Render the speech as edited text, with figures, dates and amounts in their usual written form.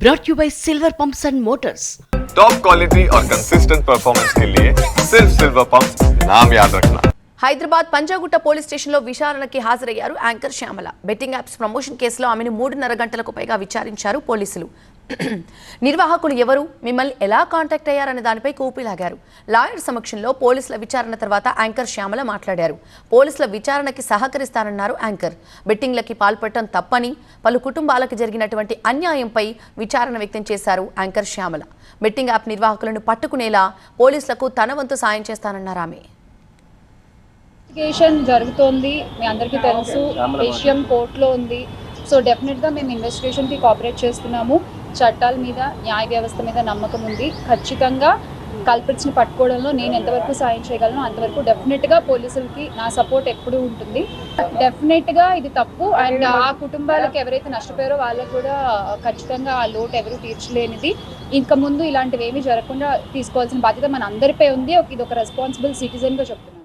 brought you by Silver Pumps and Motors. Top quality और consistent performance के लिए सिर्फ सिल्वर पंप्स नाम याद रखना। హైదరాబాద్ పంజాగుట్ట పోలీస్ స్టేషన్లో విచారణకి హాజరయ్యారు anchor Shyamala. Betting apps promotion కేసులో ఆమెను 3.5 గంటలకు పైగా విచారించారు పోలీసులు. నిర్వాహకులు ఎవరు, మిమ్మల్ని ఎలా కాంటాక్ట్ అయ్యారనే దానిపై కూపిలాగారు. లాయర్ సమక్షంలో పోలీసుల విచారణ తర్వాత యాంకర్ శ్యామల మాట్లాడారు. పోలీసుల విచారణకి సహకరిస్తానన్నారు యాంకర్. బెట్టింగ్లకి పాల్పడటం తప్పని, పలు కుటుంబాలకు జరిగినటువంటి అన్యాయంపై విచారణ వ్యక్తం చేశారు యాంకర్ శ్యామల. బెట్టింగ్ యాప్ నిర్వాహకులను పట్టుకునేలా పోలీసులకు తన వంతు సాయం చేస్తానన్నారు ఆమె. ఇన్వెస్టిగేషన్ జరుగుతోంది, మీ అందరికీ తెలుసు. విషయం కోర్టులో ఉంది. సో డెఫినెట్గా మేము ఇన్వెస్టిగేషన్కి కోఆపరేట్ చేస్తున్నాము. చట్టాల మీద, న్యాయ వ్యవస్థ మీద నమ్మకం ఉంది. ఖచ్చితంగా కల్ప్రిట్స్ని పట్టుకోవడంలో నేను ఎంతవరకు సాయం చేయగలను అంతవరకు డెఫినెట్గా పోలీసులకి నా సపోర్ట్ ఎప్పుడూ ఉంటుంది. డెఫినెట్గా ఇది తప్పు అండ్ ఆ కుటుంబాలకు ఎవరైతే నష్టపోయారో వాళ్ళకు కూడా ఖచ్చితంగా ఆ లోటు ఎవరు తీర్చలేనిది. ఇంకా ముందు ఇలాంటివి ఏమీ జరగకుండా తీసుకోవాల్సిన బాధ్యత మన అందరిపై ఉంది. ఇది ఒక రెస్పాన్సిబుల్ సిటిజన్గా చెప్తున్నాను.